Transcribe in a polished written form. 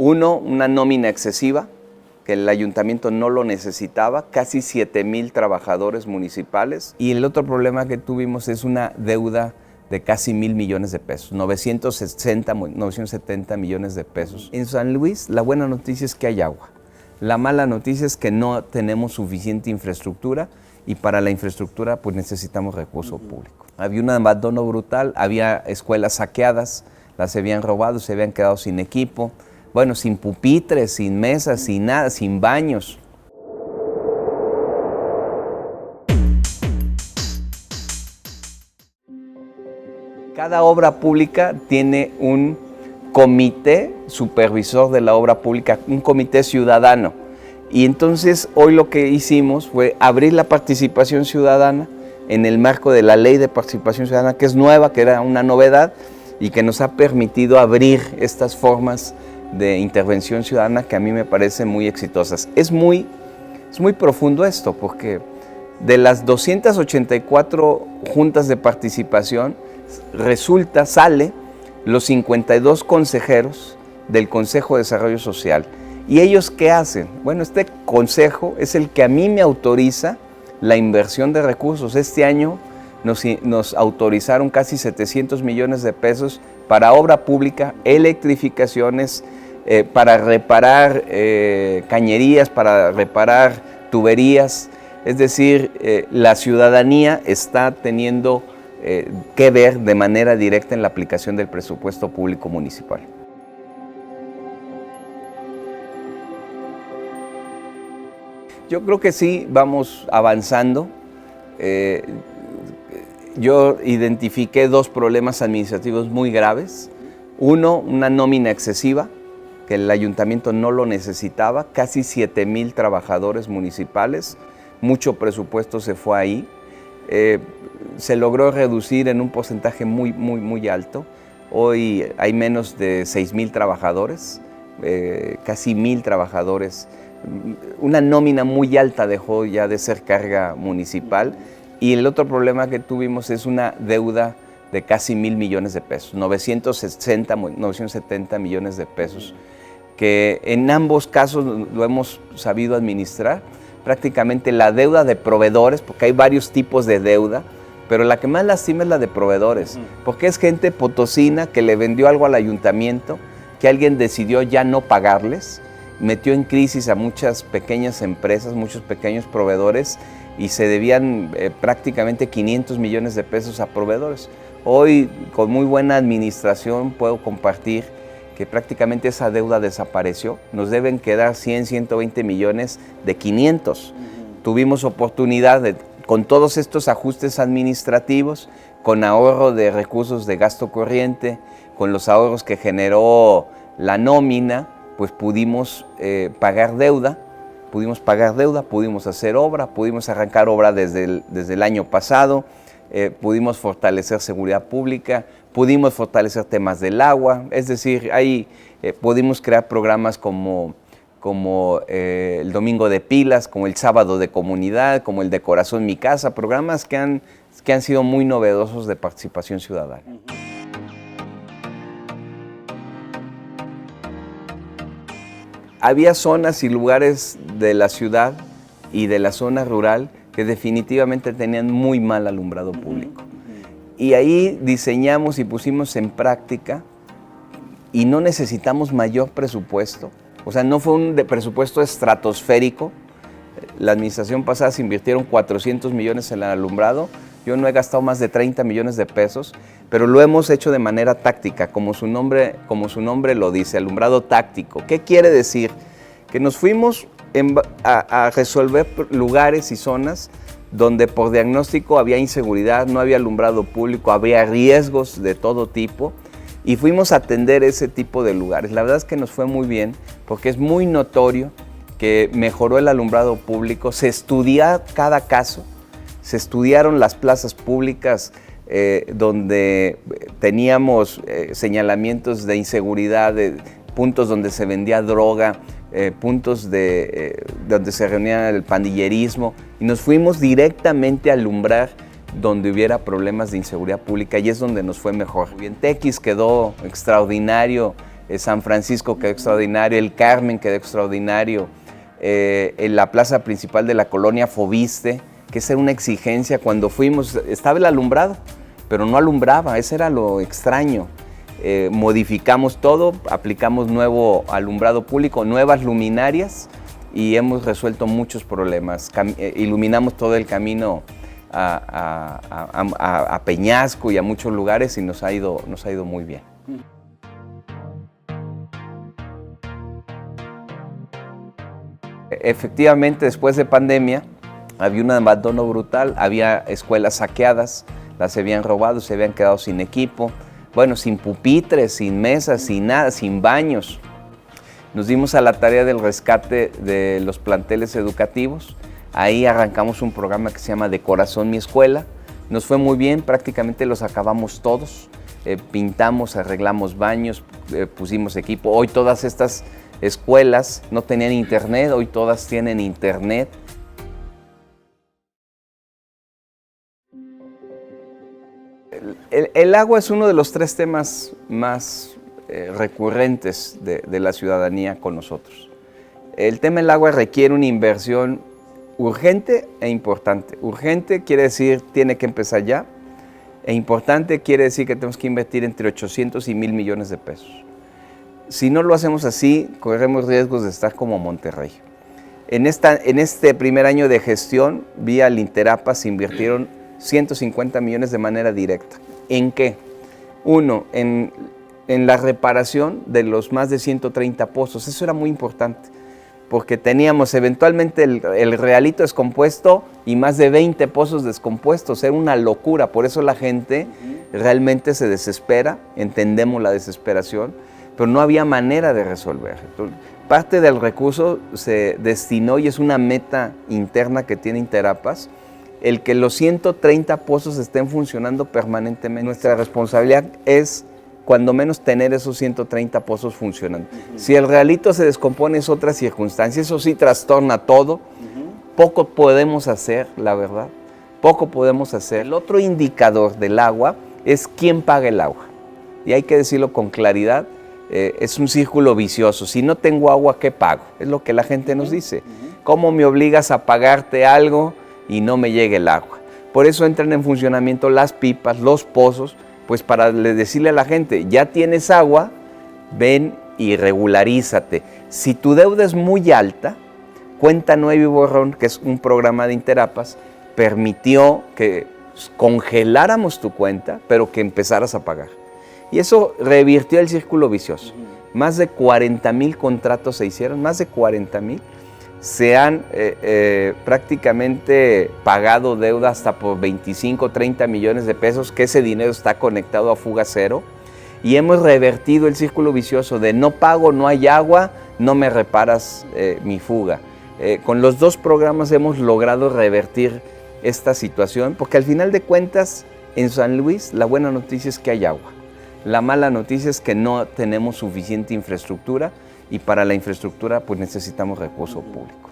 Uno, una nómina excesiva, que el ayuntamiento no lo necesitaba, casi 7,000 trabajadores municipales. Y el otro problema que tuvimos es una deuda de casi 1,000 millones de pesos, 970 millones de pesos. En San Luis, la buena noticia es que hay agua. La mala noticia es que no tenemos suficiente infraestructura y para la infraestructura pues necesitamos recurso público. Había un abandono brutal, había escuelas saqueadas, las habían robado, se habían quedado sin equipo, bueno, sin pupitres, sin mesas, sin nada, sin baños. Cada obra pública tiene un comité supervisor de la obra pública, un comité ciudadano. Y entonces hoy lo que hicimos fue abrir la participación ciudadana en el marco de la Ley de Participación Ciudadana, que es nueva, que era una novedad y que nos ha permitido abrir estas formas de intervención ciudadana que a mí me parecen muy exitosas. Es muy profundo esto, porque de las 284 juntas de participación, sale los 52 consejeros del Consejo de Desarrollo Social. ¿Y ellos qué hacen? Bueno, este consejo es el que a mí me autoriza la inversión de recursos. Este año nos autorizaron casi 700 millones de pesos para obra pública, electrificaciones, para reparar cañerías, para reparar tuberías. Es decir, la ciudadanía está teniendo que ver de manera directa en la aplicación del presupuesto público municipal. Yo creo que sí, vamos avanzando. Yo identifiqué dos problemas administrativos muy graves. Uno, una nómina excesiva, que el ayuntamiento no lo necesitaba, casi 7,000 trabajadores municipales, mucho presupuesto se fue ahí. Se logró reducir en un porcentaje muy alto. Hoy hay menos de 6,000 trabajadores, casi 1,000 trabajadores. Una nómina muy alta dejó ya de ser carga municipal. Y el otro problema que tuvimos es una deuda de casi 1,000 millones de pesos, 970 millones de pesos, que en ambos casos lo hemos sabido administrar. Prácticamente la deuda de proveedores, porque hay varios tipos de deuda, pero la que más lastima es la de proveedores, porque es gente potosina que le vendió algo al ayuntamiento, que alguien decidió ya no pagarles, metió en crisis a muchas pequeñas empresas, muchos pequeños proveedores, y se debían prácticamente 500 millones de pesos a proveedores. Hoy, con muy buena administración, puedo compartir que prácticamente esa deuda desapareció. Nos deben quedar 100, 120 millones de 500. Tuvimos oportunidad de, con todos estos ajustes administrativos, con ahorro de recursos de gasto corriente, con los ahorros que generó la nómina, pues pudimos pagar deuda, pudimos hacer obra, pudimos arrancar obra desde el año pasado, pudimos fortalecer seguridad pública, pudimos fortalecer temas del agua, es decir, pudimos crear programas como el Domingo de Pilas, como el Sábado de Comunidad, como el de Corazón Mi Casa, programas que han sido muy novedosos de participación ciudadana. Había zonas y lugares de la ciudad y de la zona rural que definitivamente tenían muy mal alumbrado público. Y ahí diseñamos y pusimos en práctica, y no necesitamos mayor presupuesto. O sea, no fue un presupuesto estratosférico. La administración pasada se invirtieron 400 millones en el alumbrado. Yo no he gastado más de 30 millones de pesos, pero lo hemos hecho de manera táctica, como su nombre lo dice, alumbrado táctico. ¿Qué quiere decir? Que nos fuimos a resolver lugares y zonas donde por diagnóstico había inseguridad, no había alumbrado público, había riesgos de todo tipo, y fuimos a atender ese tipo de lugares. La verdad es que nos fue muy bien, porque es muy notorio que mejoró el alumbrado público, se estudia cada caso, se estudiaron las plazas públicas donde teníamos señalamientos de inseguridad, de puntos donde se vendía droga, puntos donde se reunía el pandillerismo, y nos fuimos directamente a alumbrar donde hubiera problemas de inseguridad pública, y es donde nos fue mejor. En Tequis quedó extraordinario San Francisco quedó extraordinario, el Carmen quedó extraordinario, en la plaza principal de la colonia Fobiste, que esa era una exigencia. Cuando fuimos, estaba el alumbrado, pero no alumbraba, eso era lo extraño. Modificamos todo, aplicamos nuevo alumbrado público, nuevas luminarias y hemos resuelto muchos problemas. Iluminamos todo el camino a Peñasco y a muchos lugares y nos ha ido muy bien. Efectivamente, después de pandemia, había un abandono brutal, había escuelas saqueadas, las habían robado, se habían quedado sin equipo, bueno, sin pupitres, sin mesas, sin nada, sin baños. Nos dimos a la tarea del rescate de los planteles educativos. Ahí arrancamos un programa que se llama De Corazón Mi Escuela. Nos fue muy bien, prácticamente los acabamos todos. Pintamos, arreglamos baños, pusimos equipo. Hoy todas estas escuelas no tenían internet, hoy todas tienen internet. El agua es uno de los 3 temas más recurrentes de la ciudadanía con nosotros. El tema del agua requiere una inversión urgente e importante. Urgente quiere decir tiene que empezar ya, e importante quiere decir que tenemos que invertir entre 800 y 1,000 millones de pesos. Si no lo hacemos así, corremos riesgos de estar como Monterrey. En este primer año de gestión, vía Linterapa, se invirtieron 150 millones de manera directa. ¿En qué? Uno, en la reparación de los más de 130 pozos. Eso era muy importante, porque teníamos eventualmente el realito descompuesto y más de 20 pozos descompuestos. Era una locura, por eso la gente realmente se desespera, entendemos la desesperación, pero no había manera de resolver. Entonces, parte del recurso se destinó, y es una meta interna que tiene Interapas, el que los 130 pozos estén funcionando permanentemente. Nuestra responsabilidad es, cuando menos, tener esos 130 pozos funcionando. Si el realito se descompone es otra circunstancia, eso sí trastorna todo. Poco podemos hacer, la verdad, poco podemos hacer. El otro indicador del agua es quién paga el agua. Y hay que decirlo con claridad, es un círculo vicioso. Si no tengo agua, ¿qué pago? Es lo que la gente nos dice. ¿Cómo me obligas a pagarte algo y no me llegue el agua? Por eso entran en funcionamiento las pipas, los pozos, pues para decirle a la gente, ya tienes agua, ven y regularízate. Si tu deuda es muy alta, Cuenta Nueva y Borrón, que es un programa de Interapas, permitió que congeláramos tu cuenta, pero que empezaras a pagar. Y eso revirtió el círculo vicioso. Más de 40,000 contratos se hicieron, más de 40,000. Se han prácticamente pagado deuda hasta por 25, 30 millones de pesos, que ese dinero está conectado a Fuga Cero. Y hemos revertido el círculo vicioso de no pago, no hay agua, no me reparas mi fuga. Con los 2 programas hemos logrado revertir esta situación, porque al final de cuentas, en San Luis, la buena noticia es que hay agua. La mala noticia es que no tenemos suficiente infraestructura, y para la infraestructura pues necesitamos recurso público.